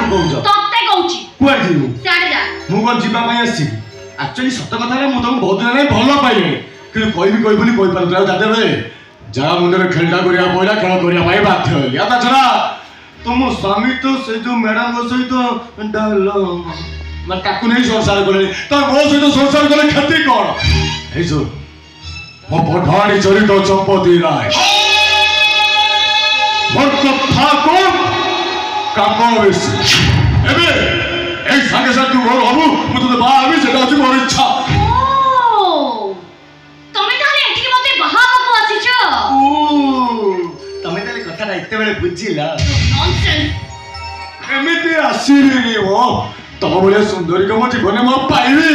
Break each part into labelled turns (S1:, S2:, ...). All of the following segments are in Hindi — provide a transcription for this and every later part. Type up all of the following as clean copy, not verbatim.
S1: कहूछ
S2: तत्ते कहूची
S1: कुआ जीवु
S2: साडे जा
S1: मु कोन जीवा पई आसी एक्चुअली सत कथा रे मु तुम बहुत दिन नै भलो पाइले कि कोई बोली कोई पार जाते रे जा मुंडे खेलटा करिया पइला खेल करिया भाई बाध्य होली या ताछरा तुम स्वामी तो से जो मैडम को सहित डालो मैं ताकू नहीं संसार करे तो मो सहित संसार करे क्षति कोन हे जो मो पठाणी चरित चंपती राय मोर कथा को कामवेश एबे ए संगे साथ तू मोर हबु मु तो बाबी सेटा अछि मोर इच्छा
S2: तमे ताले एठी मते बाहा को आछिछ
S1: तमे ताले कथा इते बेले बुझिला
S2: नॉनसेंस
S1: एमिति आसीनी वो तम बोले सुंदरी को मत कोने म पाइबी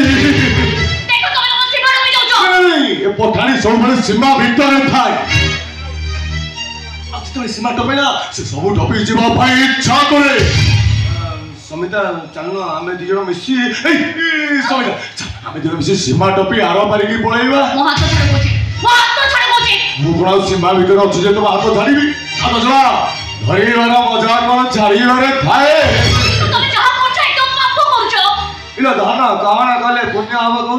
S2: देखो तमे मत सीमा रही जाउछो
S1: नहीं ए पठाणी सब बेले सीमा भीतर थाए आज तो सीमा टपेला से सब टपी जीवा पाई इच्छा करे समिता चलनो आमे दिजो मिसी ए समिता आमे दिजो मिसी सीमा टपी आरो पारी की पळेइबा
S2: मो हाथ छाड़ कोची
S1: मु कोन सीमा भीतर अछि जे तो हाथ छाड़ीबी आ तो चला धरिबार मजा कोन छाड़ीबारे थाए
S2: तमे जहा करछ एकदम पाप करछ
S1: इला दाना काना काले पुण्य आवा को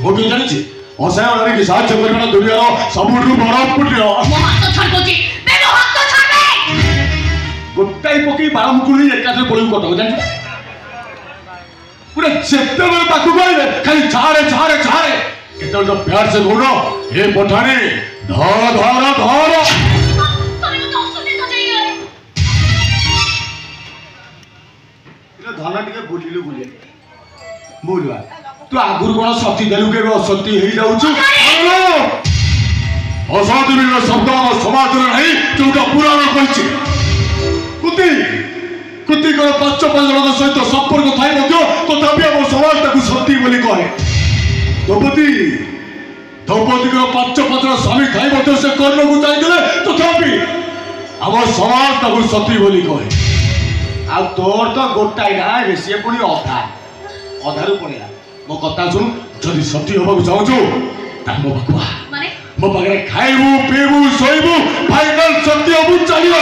S1: हो के जानि छी असाय वाली की साथ करना दुनिया रो सबुठु बड़ पुण्य
S2: मो हाथ छाड़ कोची बेनो हाथ छाड़े
S1: गोटाई पकी बारमकुली एकासे पळिउ कटो जानि पूरा जेते बेले ताकू गइले खाली झारे केते तो प्यार से गोडो हे पठाणी धर
S2: तमे तो असुने सजाई गए
S1: इला धना टिके बुलिलु बोलवा तू आगुर कोन सती देलु के असती हेई जाउछु असती बिना शब्द हम समाज रे नहीं जोटा पुराण कहछि कुती को पांच जन सहित संपर्क थाई मध्य तथापि हम समाज ताकू सती बोली कहे द्रौपदी को पांच स्वामी थाई मध्य से कर्ण को चाहिए तथापि हम समाज ताकू सती बोली कहे आ तोर तो गोटाई ना सी पुणी अधारू पड़ेगा मो कथा सुन जदि सती होबाकू चाहूछु मो पाखुआ
S2: माने
S1: मो पाखरे खाइबू पीबू सोइबू फाइनल सती होबू चलियो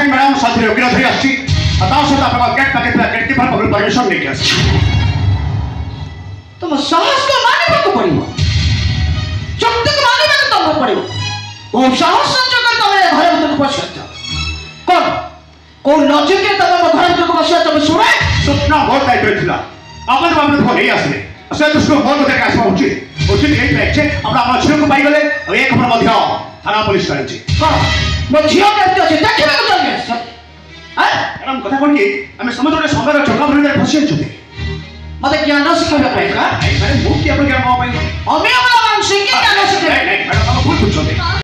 S1: मैडम साथी रोकिना धरी आछि अता से आपका गेट तक गेट कीपर पकड़ परमिशन लेके आछि
S3: तुम साहस को माने को पड़िबो चुप्त को माने को तुम पड़िबो ओ साहस संचय कर तमे घर भीतर पछत को लॉजिक के तमे घर भीतर पछत तमे सुने
S1: सपना बहुत टाइट थिला अपन बाबू फोन ही आसले से तो फोन करके आसबा उचित यही लाइक हमरा अपन झियो को पाई गले और एक खबर मध्य थाना पुलिस करछि
S3: हां मो झियो के अछि देखबे को चल गए
S1: मैडम कथा कोन की हमें समझ रे संगर चौका भरे फसी छुते
S3: मते ज्ञान सिखाबे पाई का
S1: अरे मु की अपन ज्ञान पाई
S3: हमें हमरा मानसिक ज्ञान सिखाबे
S1: नहीं मैडम हम भूल पूछते